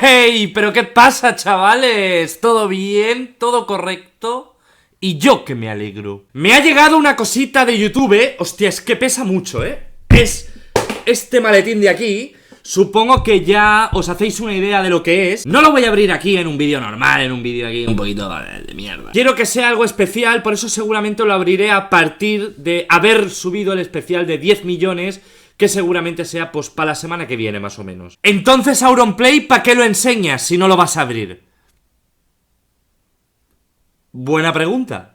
¡Hey! ¿Pero qué pasa, chavales? ¿Todo bien? ¿Todo correcto? Y yo que me alegro. Me ha llegado una cosita de YouTube. Hostia, es que pesa mucho, Es este maletín de aquí. Supongo que ya os hacéis una idea de lo que es. No lo voy a abrir aquí en un vídeo normal, en un vídeo aquí un poquito de mierda. Quiero que sea algo especial, por eso seguramente lo abriré a partir de haber subido el especial de 10 millones, que seguramente sea pues para la semana que viene más o menos. Entonces, Auronplay, ¿para qué lo enseñas si no lo vas a abrir? Buena pregunta.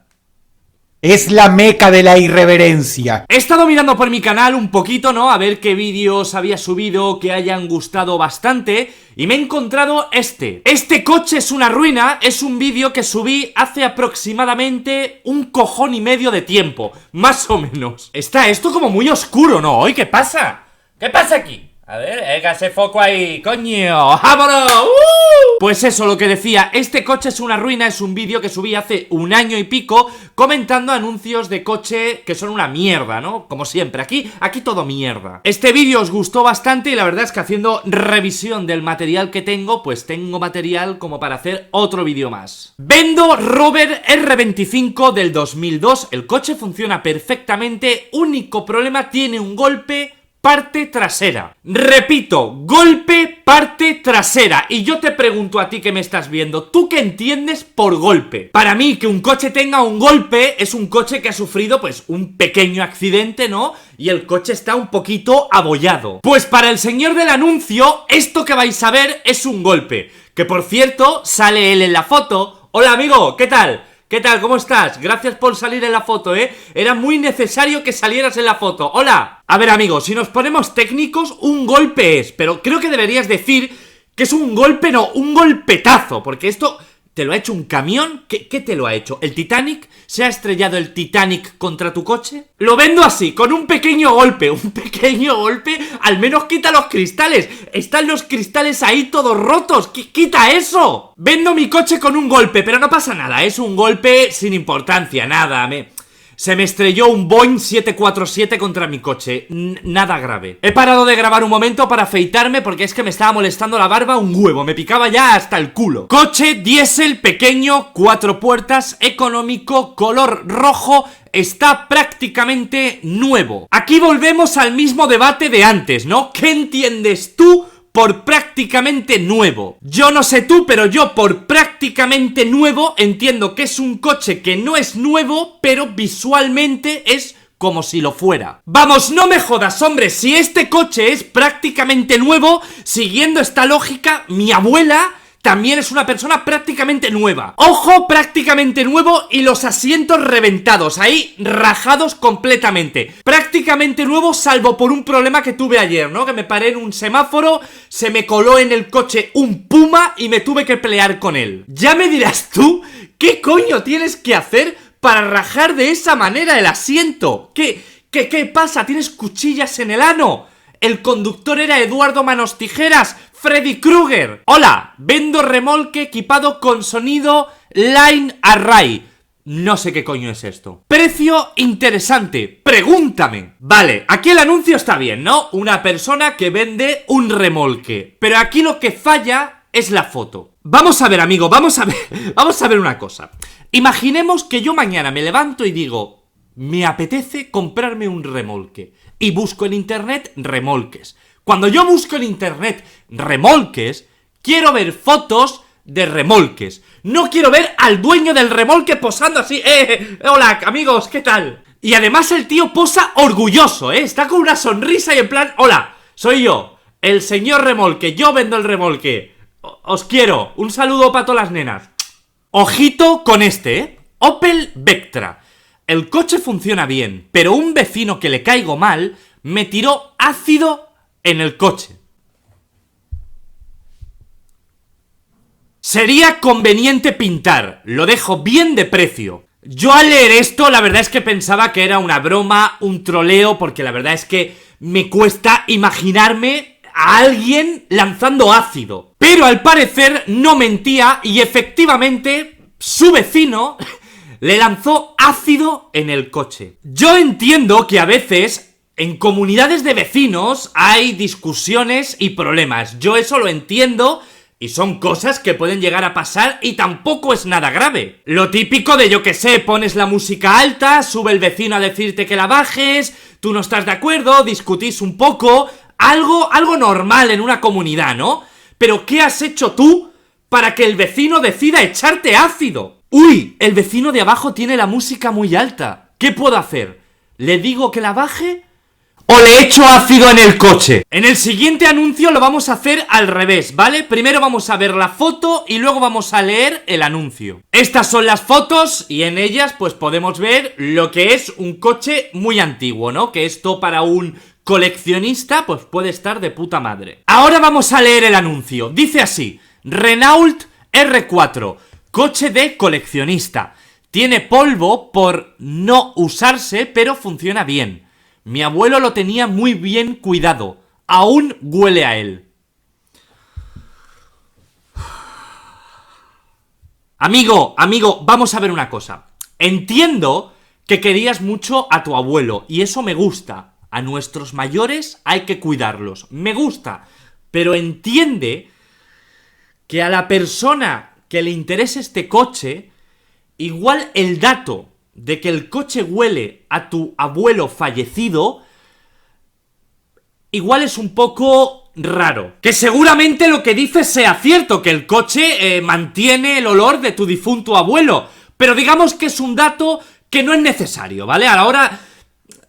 Es la meca de la irreverencia. He estado mirando por mi canal un poquito, ¿no? A ver qué vídeos había subido que hayan gustado bastante. Y me he encontrado este. Este coche es una ruina. Es un vídeo que subí hace aproximadamente un cojón y medio de tiempo. Más o menos. Está esto como muy oscuro, ¿no? ¿Y qué pasa? ¿Qué pasa aquí? A ver, ese foco ahí, coño. ¡Vámonos! Pues eso, lo que decía, este coche es una ruina, es un vídeo que subí hace un año y pico comentando anuncios de coche que son una mierda, ¿no? Como siempre, aquí todo mierda. Este vídeo os gustó bastante y la verdad es que haciendo revisión del material que tengo, pues tengo material como para hacer otro vídeo más. Vendo Rover R25 del 2002, el coche funciona perfectamente, único problema, tiene un golpe parte trasera. Repito, golpe, parte trasera. Y yo te pregunto a ti que me estás viendo, ¿tú qué entiendes por golpe? Para mí, que un coche tenga un golpe es un coche que ha sufrido pues un pequeño accidente, ¿no? Y el coche está un poquito abollado. Pues para el señor del anuncio, esto que vais a ver es un golpe. Que por cierto, sale él en la foto. Hola amigo, ¿qué tal? ¿Qué tal? ¿Cómo estás? Gracias por salir en la foto, Era muy necesario que salieras en la foto. ¡Hola! A ver, amigos, si nos ponemos técnicos, un golpe es. Pero creo que deberías decir que es un golpe, no, un golpetazo. Porque esto... ¿te lo ha hecho un camión? ¿Qué te lo ha hecho? ¿El Titanic? ¿Se ha estrellado el Titanic contra tu coche? Lo vendo así, con un pequeño golpe. Un pequeño golpe, al menos quita los cristales. Están los cristales ahí todos rotos. ¡Quita eso! Vendo mi coche con un golpe, pero no pasa nada. Es un golpe sin importancia, nada. Se me estrelló un Boeing 747 contra mi coche. Nada grave. He parado de grabar un momento para afeitarme porque es que me estaba molestando la barba un huevo. Me picaba ya hasta el culo. Coche diésel pequeño, 4 puertas, económico, color rojo. Está prácticamente nuevo. Aquí volvemos al mismo debate de antes, ¿no? ¿Qué entiendes tú por prácticamente nuevo? Yo no sé tú, pero yo por prácticamente nuevo entiendo que es un coche que no es nuevo, pero visualmente es como si lo fuera. Vamos, no me jodas, hombre, si este coche es prácticamente nuevo, siguiendo esta lógica, mi abuela también es una persona prácticamente nueva. Ojo, prácticamente nuevo y los asientos reventados, ahí rajados completamente. Prácticamente nuevo salvo por un problema que tuve ayer, ¿no? Que me paré en un semáforo, se me coló en el coche un puma y me tuve que pelear con él. Ya me dirás tú, ¿qué coño tienes que hacer para rajar de esa manera el asiento? ¿Qué pasa? ¿Tienes cuchillas en el ano? El conductor era Eduardo Manos Tijeras, Freddy Krueger. Hola, vendo remolque equipado con sonido Line Array. No sé qué coño es esto. Precio interesante, pregúntame. Vale, aquí el anuncio está bien, ¿no? Una persona que vende un remolque. Pero aquí lo que falla es la foto. Vamos a ver, amigo, vamos a ver una cosa. Imaginemos que yo mañana me levanto y digo, me apetece comprarme un remolque. Y busco en internet remolques. Cuando yo busco en internet remolques, quiero ver fotos de remolques. No quiero ver al dueño del remolque posando así. Hola, amigos, ¿qué tal? Y además el tío posa orgulloso, está con una sonrisa y en plan, hola, soy yo, el señor remolque, yo vendo el remolque. Os quiero, un saludo para todas las nenas. Ojito con este, Opel Vectra. El coche funciona bien, pero un vecino que le caigo mal me tiró ácido en el coche. Sería conveniente pintar, lo dejo bien de precio. Yo al leer esto la verdad es que pensaba que era una broma, un troleo, porque la verdad es que me cuesta imaginarme a alguien lanzando ácido. Pero al parecer no mentía y efectivamente su vecino le lanzó ácido en el coche. Yo entiendo que a veces en comunidades de vecinos hay discusiones y problemas. Yo eso lo entiendo Y son cosas que pueden llegar a pasar y tampoco es nada grave. Lo típico de, yo que sé, pones la música alta, sube el vecino a decirte que la bajes, tú no estás de acuerdo, discutís un poco, algo normal en una comunidad, ¿no? Pero ¿qué has hecho tú para que el vecino decida echarte ácido? ¡Uy! El vecino de abajo tiene la música muy alta. ¿Qué puedo hacer? ¿Le digo que la baje? ¿O le echo ácido en el coche? En el siguiente anuncio lo vamos a hacer al revés, ¿vale? Primero vamos a ver la foto y luego vamos a leer el anuncio. Estas son las fotos y en ellas pues podemos ver lo que es un coche muy antiguo, ¿no? Que esto para un coleccionista pues puede estar de puta madre. Ahora vamos a leer el anuncio. Dice así: Renault R4, coche de coleccionista. Tiene polvo por no usarse, pero funciona bien. Mi abuelo lo tenía muy bien cuidado. Aún huele a él. Amigo, vamos a ver una cosa. Entiendo que querías mucho a tu abuelo, y eso me gusta. A nuestros mayores hay que cuidarlos. Me gusta. Pero entiende que a la persona que le interese este coche, igual el dato de que el coche huele a tu abuelo fallecido, igual es un poco raro. Que seguramente lo que dices sea cierto, que el coche mantiene el olor de tu difunto abuelo, pero digamos que es un dato que no es necesario, ¿vale? Ahora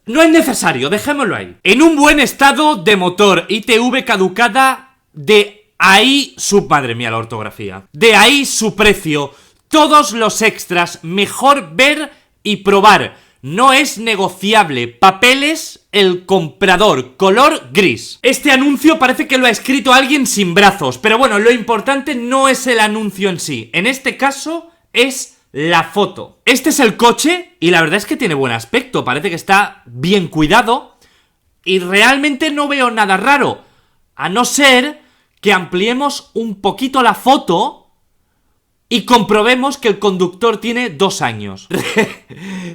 no es necesario, dejémoslo ahí. En un buen estado de motor, ITV caducada, de ahí su... Madre mía, la ortografía. De ahí su precio. Todos los extras, mejor ver y probar. No es negociable. Papeles, el comprador. Color gris. Este anuncio parece que lo ha escrito alguien sin brazos. Pero bueno, lo importante no es el anuncio en sí. En este caso es la foto. Este es el coche y la verdad es que tiene buen aspecto. Parece que está bien cuidado. Y realmente no veo nada raro. A no ser que ampliemos un poquito la foto y comprobemos que el conductor tiene 2 años.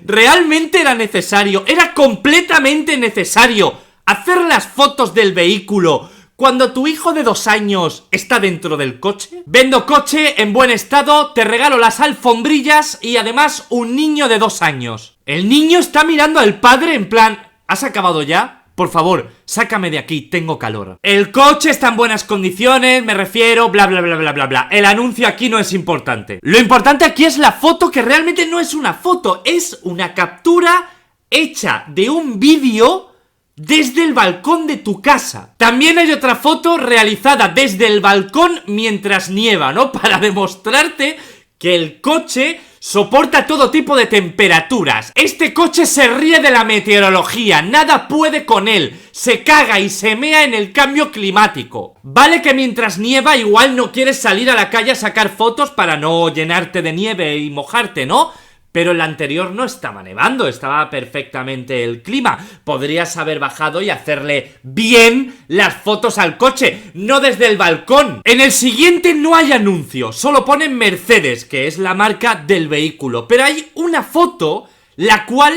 ¿Realmente era necesario? Era completamente necesario hacer las fotos del vehículo cuando tu hijo de 2 años está dentro del coche. Vendo coche en buen estado, te regalo las alfombrillas y además un niño de 2 años. El niño está mirando al padre en plan, ¿has acabado ya? Por favor, sácame de aquí, tengo calor. El coche está en buenas condiciones, me refiero, bla bla bla bla bla bla. El anuncio aquí no es importante. Lo importante aquí es la foto, que realmente no es una foto, es una captura hecha de un vídeo desde el balcón de tu casa. También hay otra foto realizada desde el balcón mientras nieva, ¿no? Para demostrarte que el coche soporta todo tipo de temperaturas. Este coche se ríe de la meteorología, nada puede con él, se caga y se mea en el cambio climático. Vale que mientras nieva igual no quieres salir a la calle a sacar fotos para no llenarte de nieve y mojarte, ¿no? Pero el anterior no estaba nevando, estaba perfectamente el clima. Podrías haber bajado y hacerle bien las fotos al coche, no desde el balcón. En el siguiente no hay anuncio, solo ponen Mercedes, que es la marca del vehículo. Pero hay una foto, la cual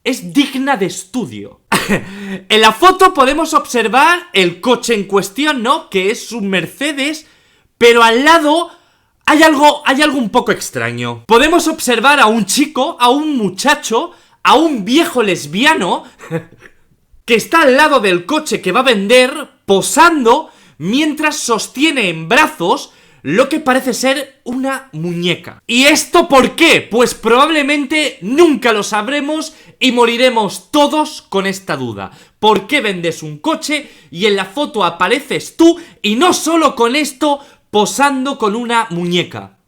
es digna de estudio. En la foto podemos observar el coche en cuestión, ¿no? Que es un Mercedes, pero al lado hay algo un poco extraño. Podemos observar a un chico, a un muchacho, a un viejo lesbiano que está al lado del coche que va a vender, posando, mientras sostiene en brazos lo que parece ser una muñeca. ¿Y esto por qué? Pues probablemente nunca lo sabremos y moriremos todos con esta duda. ¿Por qué vendes un coche y en la foto apareces tú y no solo con esto, posando con una muñeca?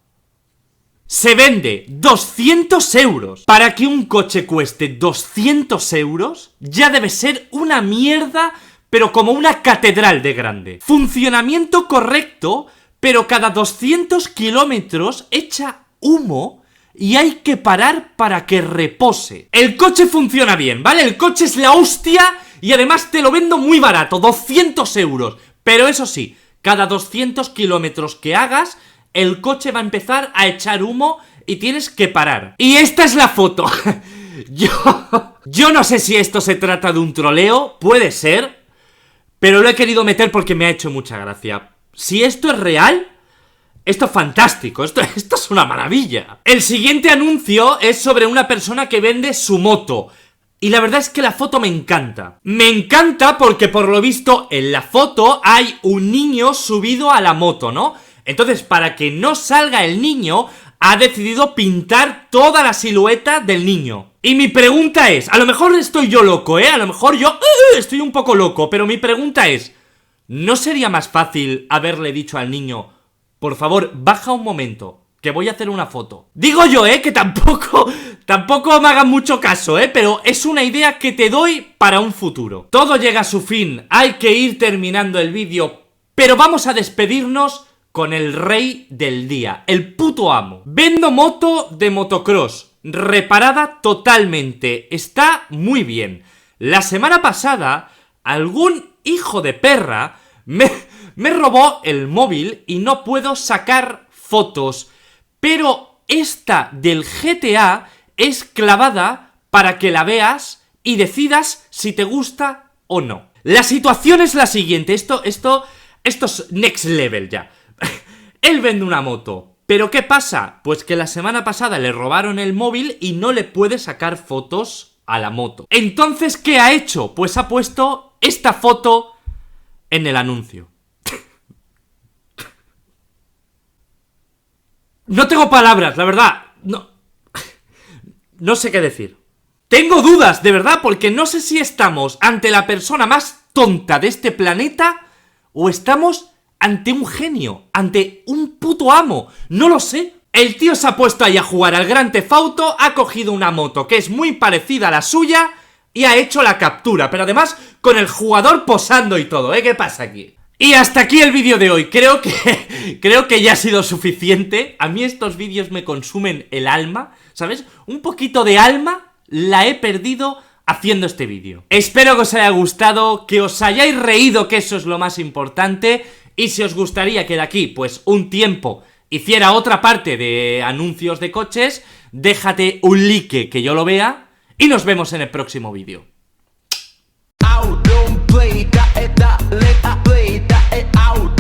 Se vende 200 euros. Para que un coche cueste 200 euros, ya debe ser una mierda, pero como una catedral de grande. Funcionamiento correcto, pero cada 200 kilómetros echa humo y hay que parar para que repose. El coche funciona bien, ¿vale? El coche es la hostia y además te lo vendo muy barato, 200 euros. Pero eso sí, cada 200 kilómetros que hagas, el coche va a empezar a echar humo y tienes que parar. Y esta es la foto. Yo no sé si esto se trata de un troleo, puede ser, pero lo he querido meter porque me ha hecho mucha gracia. Si esto es real, Esto es fantástico, esto es una maravilla. El siguiente anuncio es sobre una persona que vende su moto. Y la verdad es que la foto me encanta. Me encanta porque por lo visto en la foto hay un niño subido a la moto, ¿no? Entonces, para que no salga el niño, ha decidido pintar toda la silueta del niño. Y mi pregunta es, a lo mejor estoy yo loco, a lo mejor yo estoy un poco loco, pero mi pregunta es, ¿no sería más fácil haberle dicho al niño, por favor, baja un momento, que voy a hacer una foto? Digo yo, que tampoco me hagan mucho caso, pero es una idea que te doy para un futuro. Todo llega a su fin, hay que ir terminando el vídeo, pero vamos a despedirnos con el rey del día, el puto amo. Vendo moto de motocross, reparada totalmente, está muy bien. La semana pasada, algún hijo de perra me robó el móvil y no puedo sacar fotos, pero esta del GTA es clavada para que la veas y decidas si te gusta o no. La situación es la siguiente, esto es next level ya. Él vende una moto, pero ¿qué pasa? Pues que la semana pasada le robaron el móvil y no le puede sacar fotos a la moto. Entonces, ¿qué ha hecho? Pues ha puesto esta foto en el anuncio. No tengo palabras, la verdad. No sé qué decir. Tengo dudas, de verdad, porque no sé si estamos ante la persona más tonta de este planeta o estamos ante un genio, ante un puto amo. No lo sé. El tío se ha puesto ahí a jugar al Grand Theft Auto, ha cogido una moto que es muy parecida a la suya y ha hecho la captura, pero además con el jugador posando y todo, ¿Qué pasa aquí? Y hasta aquí el vídeo de hoy. Creo que ya ha sido suficiente. A mí estos vídeos me consumen el alma, ¿sabes? Un poquito de alma la he perdido haciendo este vídeo. Espero que os haya gustado, que os hayáis reído, que eso es lo más importante. Y si os gustaría que de aquí, pues un tiempo, hiciera otra parte de anuncios de coches, déjate un like que yo lo vea y nos vemos en el próximo vídeo. Out, don't play, that, let, play, that, out.